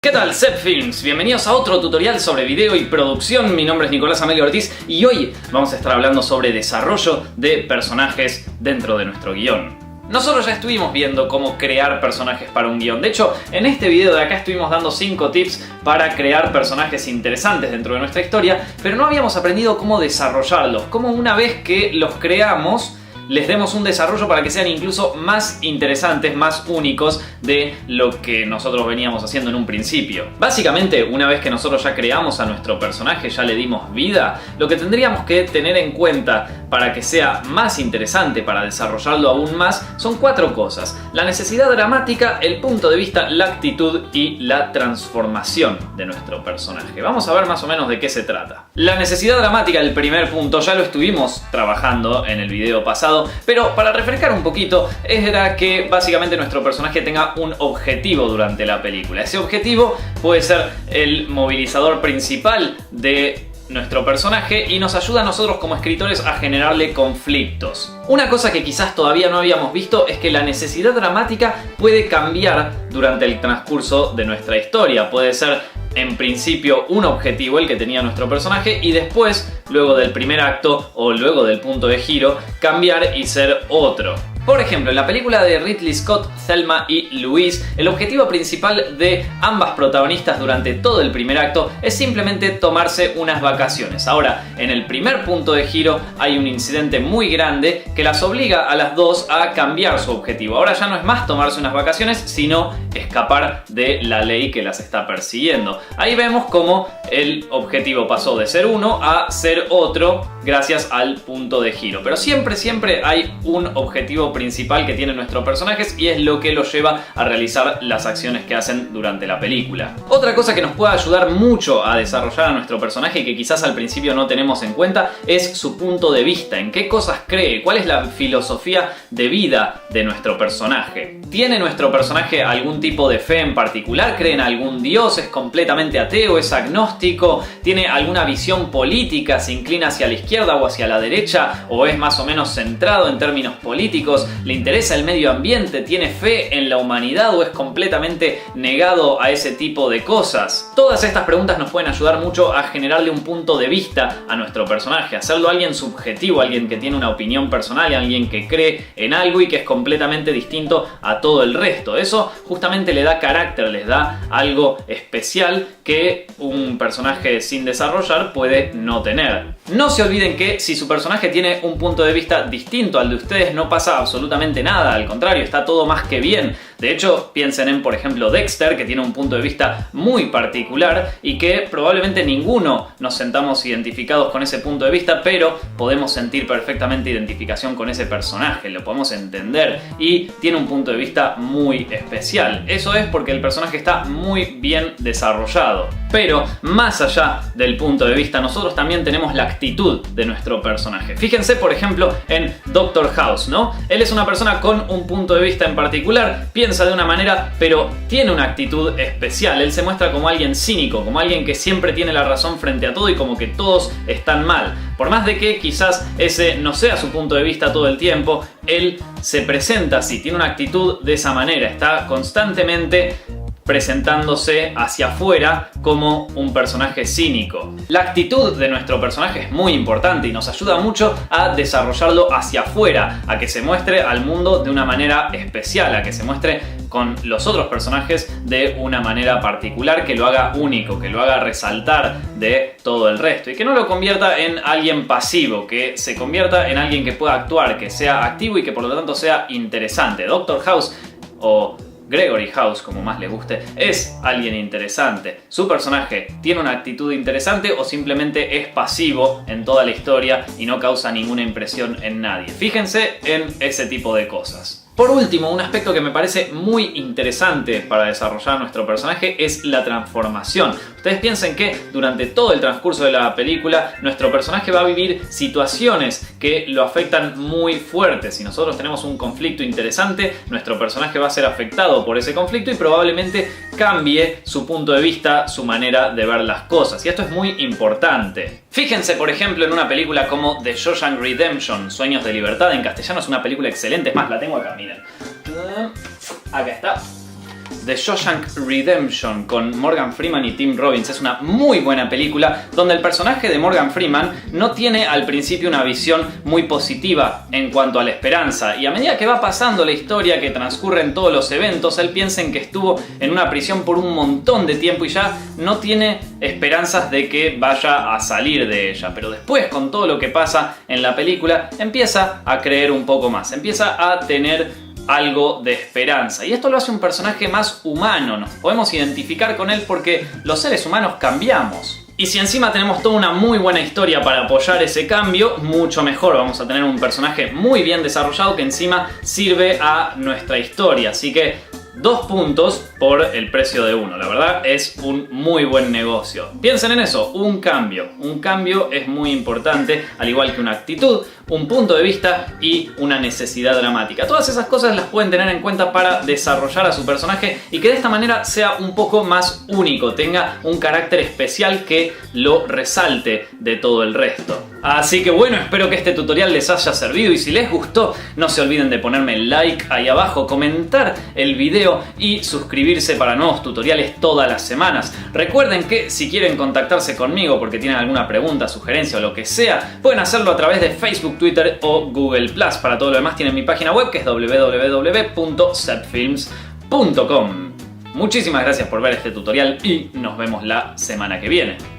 ¿Qué tal, Zep Films? Bienvenidos a otro tutorial sobre video y producción. Mi nombre es Nicolás Amelio Ortiz y hoy vamos a estar hablando sobre desarrollo de personajes dentro de nuestro guión. Nosotros ya estuvimos viendo cómo crear personajes para un guión. De hecho, en este video de acá estuvimos dando 5 tips para crear personajes interesantes dentro de nuestra historia, pero no habíamos aprendido cómo desarrollarlos, cómo una vez que los creamos les demos un desarrollo para que sean incluso más interesantes, más únicos de lo que nosotros veníamos haciendo en un principio. Básicamente, una vez que nosotros ya creamos a nuestro personaje, ya le dimos vida, lo que tendríamos que tener en cuenta para que sea más interesante, para desarrollarlo aún más, son 4 cosas: la necesidad dramática, el punto de vista, la actitud y la transformación de nuestro personaje. Vamos a ver más o menos de qué se trata. La necesidad dramática, el primer punto, ya lo estuvimos trabajando en el video pasado, pero para refrescar un poquito, era que básicamente nuestro personaje tenga un objetivo durante la película. Ese objetivo puede ser el movilizador principal de nuestro personaje y nos ayuda a nosotros como escritores a generarle conflictos. Una cosa que quizás todavía no habíamos visto es que la necesidad dramática puede cambiar durante el transcurso de nuestra historia. Puede ser en principio un objetivo el que tenía nuestro personaje y después, luego del primer acto o luego del punto de giro, cambiar y ser otro. Por ejemplo, en la película de Ridley Scott, Thelma y Louise, el objetivo principal de ambas protagonistas durante todo el primer acto es simplemente tomarse unas vacaciones. Ahora, en el primer punto de giro hay un incidente muy grande que las obliga a las dos a cambiar su objetivo. Ahora ya no es más tomarse unas vacaciones, sino escapar de la ley que las está persiguiendo. Ahí vemos cómo el objetivo pasó de ser uno a ser otro gracias al punto de giro. Pero siempre hay un objetivo principal que tienen nuestros personajes y es lo que los lleva a realizar las acciones que hacen durante la película. Otra cosa que nos puede ayudar mucho a desarrollar a nuestro personaje y que quizás al principio no tenemos en cuenta es su punto de vista, en qué cosas cree, cuál es la filosofía de vida de nuestro personaje. ¿Tiene nuestro personaje algún tipo de fe en particular? ¿Cree en algún dios? ¿Es completamente ateo? ¿Es agnóstico? ¿Tiene alguna visión política? ¿Se inclina hacia la izquierda o hacia la derecha? ¿O es más o menos centrado en términos políticos? ¿Le interesa el medio ambiente? ¿Tiene fe en la humanidad o es completamente negado a ese tipo de cosas? Todas estas preguntas nos pueden ayudar mucho a generarle un punto de vista a nuestro personaje, hacerlo alguien subjetivo, alguien que tiene una opinión personal, alguien que cree en algo y que es completamente distinto a todo el resto. Eso justamente le da carácter, les da algo especial que un personaje sin desarrollar puede no tener. No se olviden que si su personaje tiene un punto de vista distinto al de ustedes, no pasa absolutamente nada, al contrario, está todo más que bien. De hecho, piensen en, por ejemplo, Dexter, que tiene un punto de vista muy particular y que probablemente ninguno nos sentamos identificados con ese punto de vista, pero podemos sentir perfectamente identificación con ese personaje, lo podemos entender y tiene un punto de vista muy especial. Eso es porque el personaje está muy bien desarrollado. Pero más allá del punto de vista, nosotros también tenemos la actitud de nuestro personaje. Fíjense, por ejemplo, en Doctor House, ¿no? Él es una persona con un punto de vista en particular, piensa de una manera, pero tiene una actitud especial. Él se muestra como alguien cínico, como alguien que siempre tiene la razón frente a todo y como que todos están mal. Por más de que quizás ese no sea su punto de vista todo el tiempo, él se presenta así, tiene una actitud de esa manera, está constantemente presentándose hacia afuera como un personaje cínico. La actitud de nuestro personaje es muy importante y nos ayuda mucho a desarrollarlo hacia afuera, a que se muestre al mundo de una manera especial, a que se muestre con los otros personajes de una manera particular, que lo haga único, que lo haga resaltar de todo el resto y que no lo convierta en alguien pasivo, que se convierta en alguien que pueda actuar, que sea activo y que por lo tanto sea interesante. Doctor House o Gregory House, como más le guste, es alguien interesante. Su personaje tiene una actitud interesante o simplemente es pasivo en toda la historia y no causa ninguna impresión en nadie. Fíjense en ese tipo de cosas. Por último, un aspecto que me parece muy interesante para desarrollar nuestro personaje es la transformación. Ustedes piensen que durante todo el transcurso de la película nuestro personaje va a vivir situaciones que lo afectan muy fuerte. Si nosotros tenemos un conflicto interesante, nuestro personaje va a ser afectado por ese conflicto y probablemente cambie su punto de vista, su manera de ver las cosas. Y esto es muy importante. Fíjense, por ejemplo, en una película como The Shawshank Redemption, Sueños de Libertad, en castellano es una película excelente. Es más, la tengo acá, miren. Acá está. The Shawshank Redemption con Morgan Freeman y Tim Robbins. Es una muy buena película donde el personaje de Morgan Freeman no tiene al principio una visión muy positiva en cuanto a la esperanza, y a medida que va pasando la historia, que transcurren todos los eventos, él piensa en que estuvo en una prisión por un montón de tiempo y ya no tiene esperanzas de que vaya a salir de ella. Pero después, con todo lo que pasa en la película, empieza a creer un poco más, empieza a tener algo de esperanza, y esto lo hace un personaje más humano. Nos podemos identificar con él porque los seres humanos cambiamos. Y si encima tenemos toda una muy buena historia para apoyar ese cambio, mucho mejor. Vamos a tener un personaje muy bien desarrollado que encima sirve a nuestra historia. Así que 2 puntos por el precio de 1. La verdad es un muy buen negocio. Piensen en eso, un cambio. Un cambio es muy importante, al igual que una actitud, un punto de vista y una necesidad dramática. Todas esas cosas las pueden tener en cuenta para desarrollar a su personaje y que de esta manera sea un poco más único, tenga un carácter especial que lo resalte de todo el resto. Así que bueno, espero que este tutorial les haya servido, y si les gustó, no se olviden de ponerme like ahí abajo, comentar el video y suscribirse para nuevos tutoriales todas las semanas. Recuerden que si quieren contactarse conmigo porque tienen alguna pregunta, sugerencia o lo que sea, pueden hacerlo a través de Facebook, Twitter o Google+. Para todo lo demás tienen mi página web, que es www.setfilms.com. Muchísimas gracias por ver este tutorial y nos vemos la semana que viene.